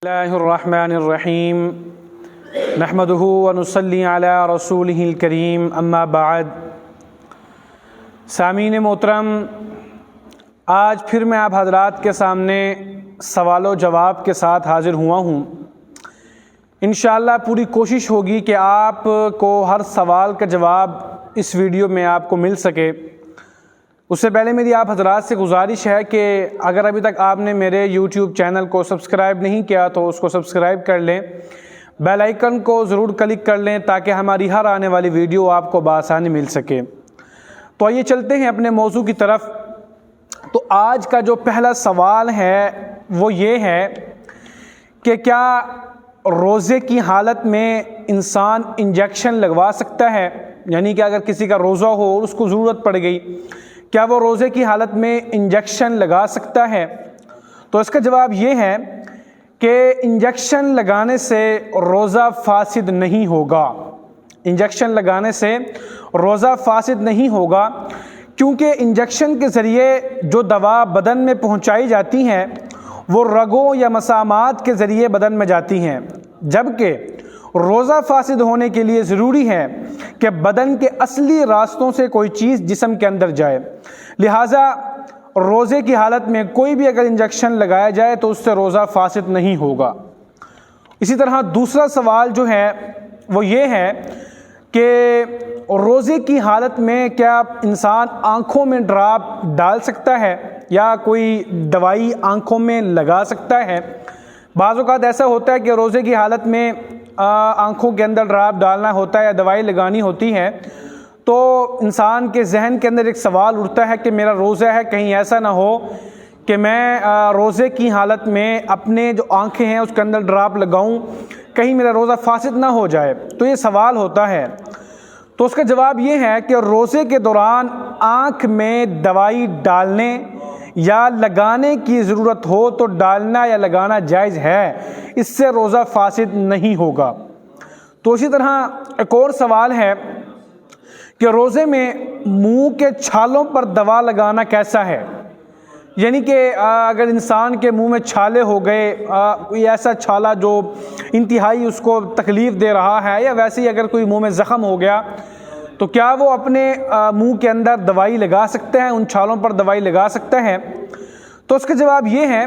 اللہ الرحمن الرحیم نحمدہ ونصلی علی رسولہ الکریم اما بعد۔ سامعین محترم، آج پھر میں آپ حضرات کے سامنے سوال و جواب کے ساتھ حاضر ہوا ہوں۔ انشاءاللہ پوری کوشش ہوگی کہ آپ کو ہر سوال کا جواب اس ویڈیو میں آپ کو مل سکے۔ اس سے پہلے میری آپ حضرات سے گزارش ہے کہ اگر ابھی تک آپ نے میرے یوٹیوب چینل کو سبسکرائب نہیں کیا تو اس کو سبسکرائب کر لیں، بیل آئیکن کو ضرور کلک کر لیں تاکہ ہماری ہر آنے والی ویڈیو آپ کو بآسانی مل سکے۔ تو آئیے چلتے ہیں اپنے موضوع کی طرف۔ تو آج کا جو پہلا سوال ہے وہ یہ ہے کہ کیا روزے کی حالت میں انسان انجیکشن لگوا سکتا ہے؟ یعنی کہ اگر کسی کا روزہ ہو اور اس کو ضرورت پڑ گئی، کیا وہ روزے کی حالت میں انجیکشن لگا سکتا ہے؟ تو اس کا جواب یہ ہے کہ انجیکشن لگانے سے روزہ فاسد نہیں ہوگا۔ انجیکشن لگانے سے روزہ فاسد نہیں ہوگا، کیونکہ انجیکشن کے ذریعے جو دوا بدن میں پہنچائی جاتی ہیں وہ رگوں یا مسامات کے ذریعے بدن میں جاتی ہیں، جبکہ روزہ فاسد ہونے کے لیے ضروری ہے کہ بدن کے اصلی راستوں سے کوئی چیز جسم کے اندر جائے۔ لہٰذا روزے کی حالت میں کوئی بھی اگر انجیکشن لگایا جائے تو اس سے روزہ فاسد نہیں ہوگا۔ اسی طرح دوسرا سوال جو ہے وہ یہ ہے کہ روزے کی حالت میں کیا انسان آنکھوں میں ڈراپ ڈال سکتا ہے یا کوئی دوائی آنکھوں میں لگا سکتا ہے؟ بعض اوقات ایسا ہوتا ہے کہ روزے کی حالت میں آنکھوں کے اندر ڈراپ ڈالنا ہوتا ہے یا دوائی لگانی ہوتی ہے، تو انسان کے ذہن کے اندر ایک سوال اٹھتا ہے کہ میرا روزہ ہے، کہیں ایسا نہ ہو کہ میں روزے کی حالت میں اپنے جو آنکھیں ہیں اس کے اندر ڈراپ لگاؤں، کہیں میرا روزہ فاسد نہ ہو جائے۔ تو یہ سوال ہوتا ہے، تو اس کا جواب یہ ہے کہ روزے کے دوران آنکھ میں دوائی ڈالنے یا لگانے کی ضرورت ہو تو ڈالنا یا لگانا جائز ہے، اس سے روزہ فاسد نہیں ہوگا۔ تو اسی طرح ایک اور سوال ہے کہ روزے میں منہ کے چھالوں پر دوا لگانا کیسا ہے؟ یعنی کہ اگر انسان کے منہ میں چھالے ہو گئے، کوئی ایسا چھالا جو انتہائی اس کو تکلیف دے رہا ہے، یا ویسے ہی اگر کوئی منہ میں زخم ہو گیا تو کیا وہ اپنے منہ کے اندر دوائی لگا سکتے ہیں، ان چھالوں پر دوائی لگا سکتا ہے؟ تو اس کا جواب یہ ہے،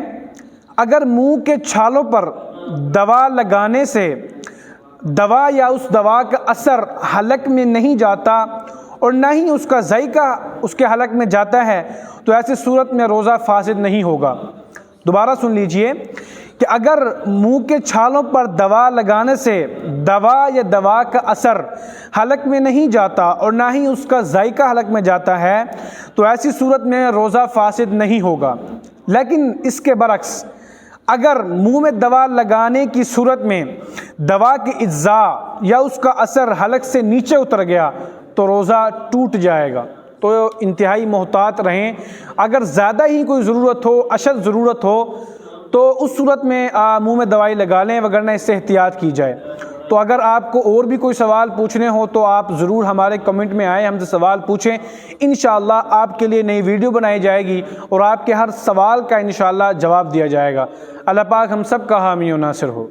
اگر منہ کے چھالوں پر دوا لگانے سے دوا یا اس دوا کا اثر حلق میں نہیں جاتا اور نہ ہی اس کا ذائقہ اس کے حلق میں جاتا ہے تو ایسی صورت میں روزہ فاسد نہیں ہوگا۔ دوبارہ سن لیجئے کہ اگر منہ کے چھالوں پر دوا لگانے سے دوا یا دوا کا اثر حلق میں نہیں جاتا اور نہ ہی اس کا ذائقہ حلق میں جاتا ہے تو ایسی صورت میں روزہ فاسد نہیں ہوگا۔ لیکن اس کے برعکس اگر منہ میں دوا لگانے کی صورت میں دوا کی اجزاء یا اس کا اثر حلق سے نیچے اتر گیا تو روزہ ٹوٹ جائے گا۔ تو انتہائی محتاط رہیں، اگر زیادہ ہی کوئی ضرورت ہو، اشد ضرورت ہو تو اس صورت میں منہ میں دوائی لگا لیں، وگرنہ اس سے احتیاط کی جائے۔ تو اگر آپ کو اور بھی کوئی سوال پوچھنے ہو تو آپ ضرور ہمارے کمنٹ میں آئیں، ہم سے سوال پوچھیں، انشاءاللہ آپ کے لیے نئی ویڈیو بنائی جائے گی اور آپ کے ہر سوال کا انشاءاللہ جواب دیا جائے گا۔ اللہ پاک ہم سب کا حامی و ناصر ہو۔